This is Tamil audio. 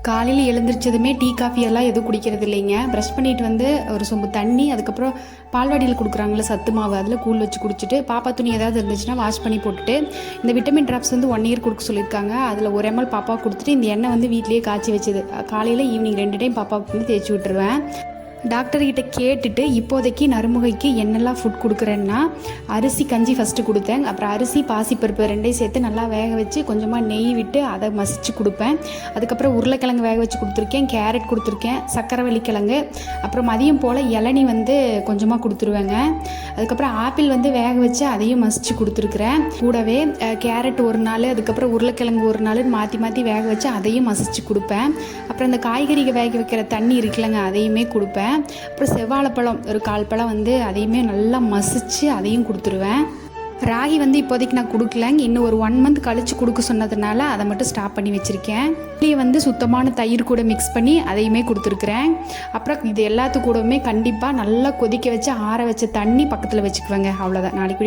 காலையில் எழுந்திரிச்சதுமே டீ காஃபி எல்லாம் எதுவும் குடிக்கிறது இல்லைங்க. ப்ரஷ் பண்ணிட்டு வந்து ஒரு சொம்பு தண்ணி, அதுக்கப்புறம் பால்வாடியில் கொடுக்குறாங்களே சத்து மாவு, அதில் கூழ் வச்சு குடிச்சிட்டு பாப்பா துணி ஏதாவது இருந்துச்சுன்னா வாஷ் பண்ணி போட்டுட்டு இந்த விட்டமின் ட்ராப்ஸ் வந்து 1 இயர் கொடுக்க சொல்லியிருக்காங்க. அதில் 1 ml பாப்பாவுக்கு கொடுத்துட்டு இந்த எண்ணெய் வந்து வீட்லேயே காய்ச்சி வச்சது காலையில் ஈவினிங் 2 டைம் பாப்பாவுக்கு வந்து தேய்ச்சி விட்டுருவேன். டாக்டர்கிட்ட கேட்டுட்டு இப்போதைக்கு நறுமுகைக்கு என்னெல்லாம் ஃபுட் கொடுக்குறேன்னா அரிசி கஞ்சி ஃபஸ்ட்டு கொடுத்தேன். அப்புறம் அரிசி பாசிப்பருப்பு 2ஐயும் சேர்த்து நல்லா வேக வச்சு கொஞ்சமாக நெய் விட்டு அதை மசிச்சு கொடுப்பேன். அதுக்கப்புறம் உருளைக்கிழங்கு வேக வச்சு கொடுத்துருக்கேன், கேரட் கொடுத்துருக்கேன், சக்கரவள்ளி கிழங்கு, அப்புறம் மதியம் போல் இளநி வந்து கொஞ்சமாக கொடுத்துருவேங்க. அதுக்கப்புறம் ஆப்பிள் வந்து வேக வச்சு அதையும் மசிச்சு கொடுத்துருக்குறேன். கூடவே கேரட் ஒரு நாள், அதுக்கப்புறம் உருளைக்கிழங்கு ஒரு நாள் மாற்றி மாற்றி வேக வச்சு அதையும் மசிச்சு கொடுப்பேன். அப்புறம் இந்த காய்கறிகள் வேக வைக்கிற தண்ணி இருக்குல்லங்க, அதையுமே கொடுப்பேன். அப்புறம் செவ்வாழைப்பழம் ஒரு 1/4 பழம் வந்து அதையுமே நல்லா மசிச்சு அதையும் கொடுத்துருவேன். ராகி வந்து இப்போதைக்கு நான் கொடுக்கலங்க, இன்னும் ஒரு 1 மந்த் கழித்து கொடுக்க சொன்னதுனால அதை மட்டும் ஸ்டாப் பண்ணி வச்சுருக்கேன். இட்லியை வந்து சுத்தமான தயிர் கூட மிக்ஸ் பண்ணி அதையுமே கொடுத்துருக்குறேன். அப்புறம் இது எல்லாத்து கூடவுமே கண்டிப்பாக நல்லா கொதிக்க வச்சு ஆற வச்ச தண்ணி பக்கத்தில் வச்சுக்குவேங்க. அவ்வளோதான். நாளைக்கு